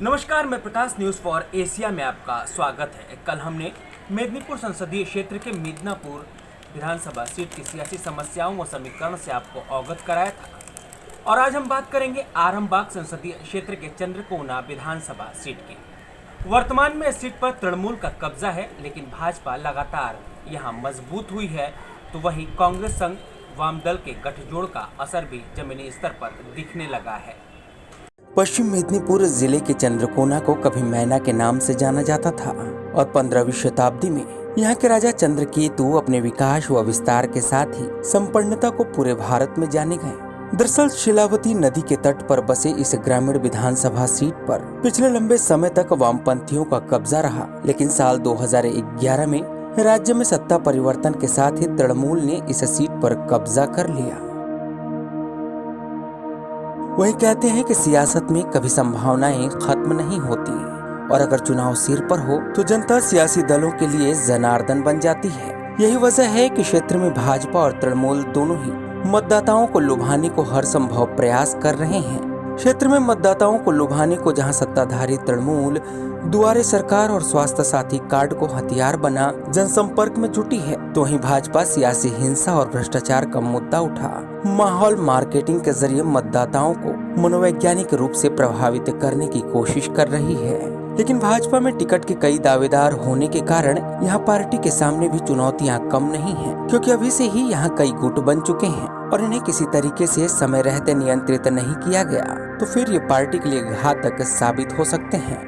नमस्कार, मैं प्रकाश news for Asia में आपका स्वागत है। कल हमने मेदिनीपुर संसदीय क्षेत्र के मिदनापुर विधानसभा सीट की सियासी समस्याओं व समीकरण से आपको अवगत कराया था और आज हम बात करेंगे आरामबाग संसदीय क्षेत्र के चंद्रकोना विधानसभा सीट की। वर्तमान में इस सीट पर तृणमूल का कब्जा है, लेकिन भाजपा लगातार यहाँ मजबूत हुई है, तो वहीं कांग्रेस संग वाम दल के गठजोड़ का असर भी जमीनी स्तर पर दिखने लगा है। पश्चिम मेदिनीपुर जिले के चंद्रकोना को कभी मैना के नाम से जाना जाता था और 15वीं शताब्दी में यहाँ के राजा चंद्रकेतु अपने विकास व विस्तार के साथ ही संपन्नता को पूरे भारत में जाने गए। दरअसल शिलावती नदी के तट पर बसे इस ग्रामीण विधानसभा सीट पर पिछले लंबे समय तक वामपंथियों का कब्जा रहा, लेकिन साल 2011 में राज्य में सत्ता परिवर्तन के साथ ही तृणमूल ने इस सीट पर कब्जा कर लिया। वही कहते हैं कि सियासत में कभी संभावनाएं खत्म नहीं होती और अगर चुनाव सिर पर हो तो जनता सियासी दलों के लिए जनार्दन बन जाती है। यही वजह है कि क्षेत्र में भाजपा और तृणमूल दोनों ही मतदाताओं को लुभाने को हर संभव प्रयास कर रहे हैं। क्षेत्र में मतदाताओं को लुभाने को जहां सत्ताधारी तृणमूल दुआरे सरकार और स्वास्थ्य साथी कार्ड को हथियार बना जनसंपर्क में जुटी है, तो वहीं भाजपा सियासी हिंसा और भ्रष्टाचार का मुद्दा उठा माहौल मार्केटिंग के जरिए मतदाताओं को मनोवैज्ञानिक रूप से प्रभावित करने की कोशिश कर रही है। लेकिन भाजपा में टिकट के कई दावेदार होने के कारण यहाँ पार्टी के सामने भी चुनौतियाँ कम नहीं हैं, क्योंकि अभी से ही यहाँ कई गुट बन चुके हैं और इन्हें किसी तरीके से समय रहते नियंत्रित नहीं किया गया तो फिर ये पार्टी के लिए घातक साबित हो सकते हैं।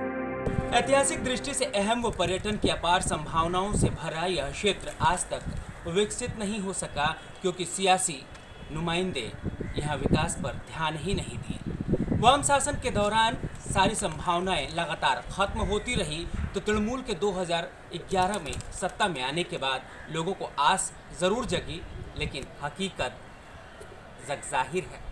ऐतिहासिक दृष्टि से अहम व पर्यटन की अपार संभावनाओं से भरा यह क्षेत्र आज तक विकसित नहीं हो सका, क्योंकि सियासी नुमाइंदे यहाँ विकास पर ध्यान ही नहीं दिए। वाम शासन के दौरान सारी संभावनाएं लगातार खत्म होती रही, तो तृणमूल के 2011 में सत्ता में आने के बाद लोगों को आस जरूर जगी, लेकिन हकीकत जगजाहिर है।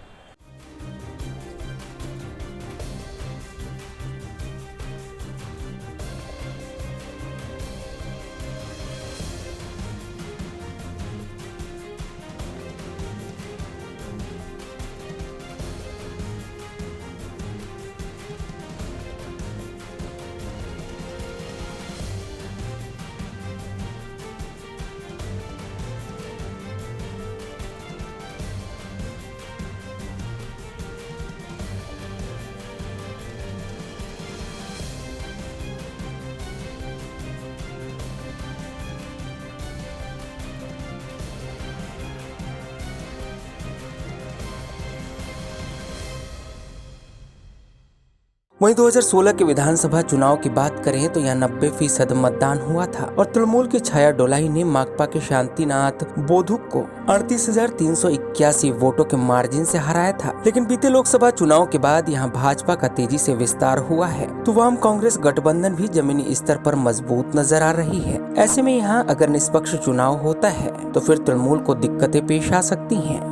वहीं 2016 के विधानसभा चुनाव की बात करें तो यहाँ 90% मतदान हुआ था और तृणमूल की छाया डोलाई ने माकपा के शांतिनाथ बोधुक को 38,381 वोटों के मार्जिन से हराया था। लेकिन बीते लोकसभा चुनाव के बाद यहाँ भाजपा का तेजी से विस्तार हुआ है, तो वाम कांग्रेस गठबंधन भी जमीनी स्तर पर मजबूत नजर आ रही है। ऐसे में यहाँ अगर निष्पक्ष चुनाव होता है तो फिर तृणमूल को दिक्कतें पेश आ सकती है।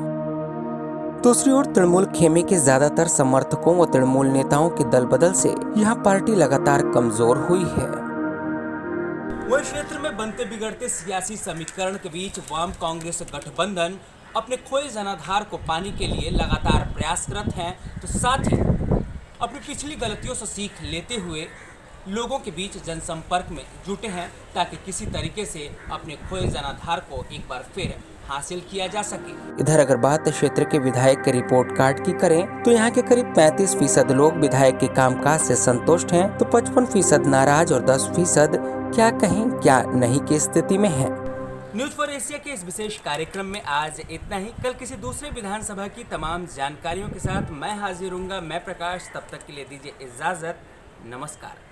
दूसरी ओर तृणमूल खेमे के ज्यादातर समर्थकों व तृणमूल नेताओं के दल बदल से यह पार्टी लगातार कमजोर हुई है। वह क्षेत्र में बनते बिगड़ते सियासी समीकरण के बीच वाम कांग्रेस गठबंधन अपने खोए जनाधार को पाने के लिए लगातार प्रयासरत हैं, तो साथ ही अपनी पिछली गलतियों से सीख लेते हुए लोगों के बीच जनसंपर्क में जुटे हैं, ताकि किसी तरीके से अपने खोए जनाधार को एक बार फिर हासिल किया जा सके। इधर अगर बात क्षेत्र के विधायक के रिपोर्ट कार्ड की करें तो यहाँ के करीब 35% लोग विधायक के कामकाज से संतुष्ट हैं, तो 55% नाराज और 10% क्या कहें क्या नहीं की स्थिति में है। न्यूज़ फॉर एशिया के इस विशेष कार्यक्रम में आज इतना ही। कल किसी दूसरे विधानसभा की तमाम जानकारियों के साथ मैं हाजिर हूँगा। मैं प्रकाश, तब तक के लिए दीजिए इजाजत। नमस्कार।